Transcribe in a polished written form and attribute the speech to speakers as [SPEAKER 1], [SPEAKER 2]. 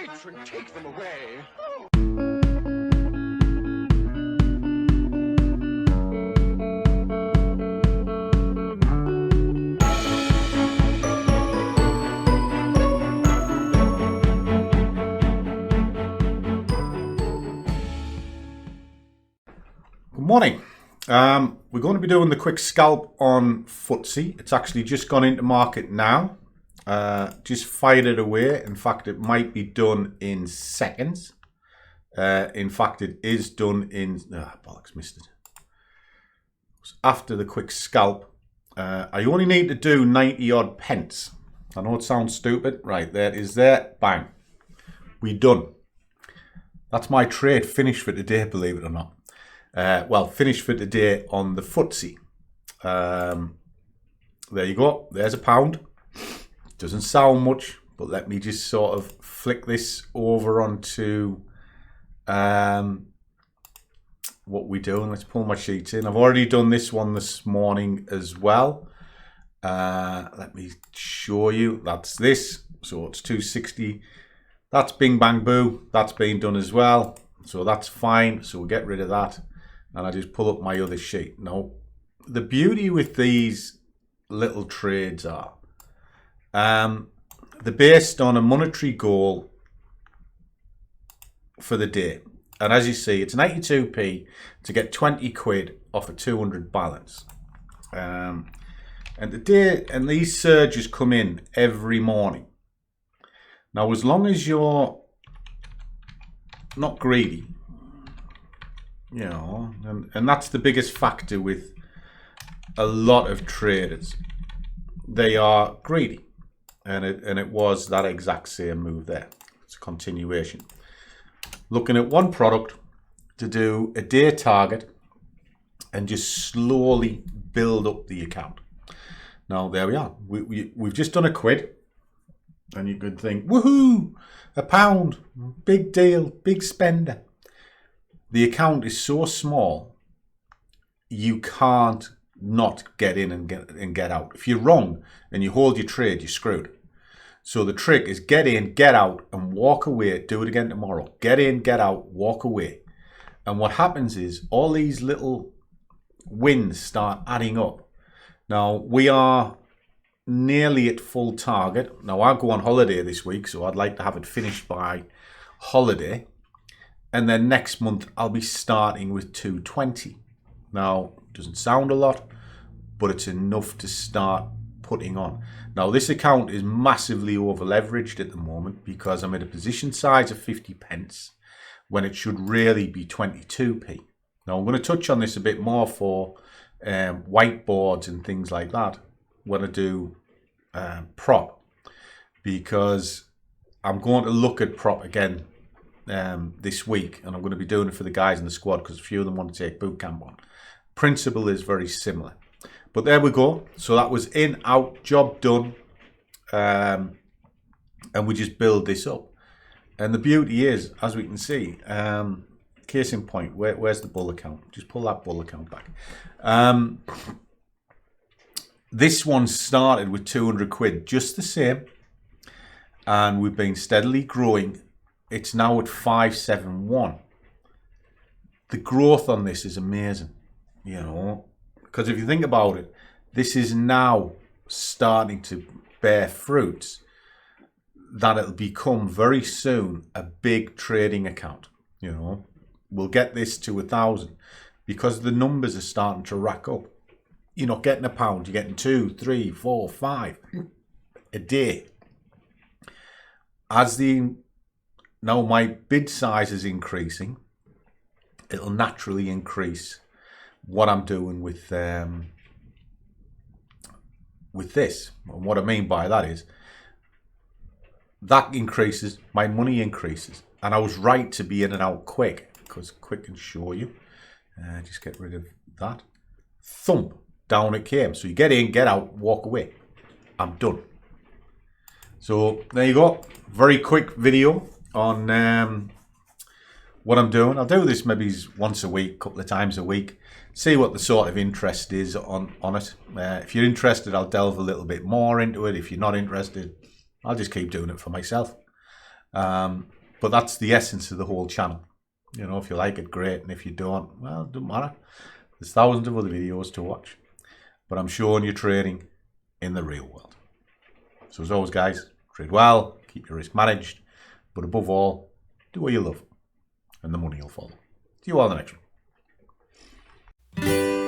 [SPEAKER 1] Matron, take them away.
[SPEAKER 2] Good morning. We're going to be doing the quick scalp on FTSE. It's actually just gone into market now. Just fired it away. In fact, it might be done in seconds. In fact, it is done in... bollocks, missed it. After the quick scalp, I only need to do 90 odd pence. I know it sounds stupid. Right, there it is there. Bang. We done. That's my trade finished for today, believe it or not. Well, finished for today on the FTSE. There you go. There's a pound. Doesn't sound much, but let me just sort of flick this over onto what we're doing. Let's pull my sheets in. I've already done this one this morning as well. Let me show you. That's this. So it's 260. That's bing bang boo. That's been done as well. So that's fine. So we'll get rid of that. And I just pull up my other sheet. Now, the beauty with these little trades are, they're based on a monetary goal for the day. And as you see, it's 92p to get 20 quid off a 200 balance. And these surges come in every morning. Now, as long as you're not greedy, you know, and that's the biggest factor with a lot of traders. They are greedy, and it was that exact same move there. It's a continuation. Looking at one product to do a day target and just slowly build up the account. Now there we are. We've just done a quid, and you could think, woohoo, a pound, big deal, big spender. The account is so small, you can't not get in and get out. If you're wrong and you hold your trade, you're screwed. So the trick is get in, get out, and walk away. Do it again tomorrow. Get in, get out, walk away. And what happens is all these little wins start adding up. Now, we are nearly at full target. Now, I go on holiday this week, so I'd like to have it finished by holiday. And then next month, I'll be starting with 220. Now, it doesn't sound a lot, but it's enough to start putting on. Now, this account is massively over leveraged at the moment because I'm at a position size of 50 pence when it should really be 22p. Now, I'm going to touch on this a bit more for whiteboards and things like that when I do prop, because I'm going to look at prop again this week, and I'm going to be doing it for the guys in the squad because a few of them want to take boot camp on. Principle is very similar, but there we go. So that was in, out, job done, and we just build this up. And the beauty is, as we can see, case in point, where's the bull account? Just pull that bull account back. This one started with 200 quid, just the same, and we've been steadily growing. It's now at 571. The growth on this is amazing, you know, because if you think about it, this is now starting to bear fruits that it'll become very soon a big trading account. You know, we'll get this to 1,000 because the numbers are starting to rack up. You're not getting a pound, you're getting 2, 3, 4, 5 a day. Now my bid size is increasing. It'll naturally increase what I'm doing with this. And what I mean by that is that increases, my money increases. And I was right to be in and out quick, because quick can show you. Just get rid of that. Thump, down it came. So you get in, get out, walk away. I'm done. So there you go. Very quick video on what I'm doing. I'll do this maybe once a week, a couple of times a week. See what the sort of interest is on it. If you're interested, I'll delve a little bit more into it. If you're not interested, I'll just keep doing it for myself. But that's the essence of the whole channel. You know, if you like it, great. And if you don't, well, it doesn't matter. There's thousands of other videos to watch. But I'm showing you trading in the real world. So as always, guys, trade well, keep your risk managed. But above all, do what you love. And the money will follow. See you all in the next one.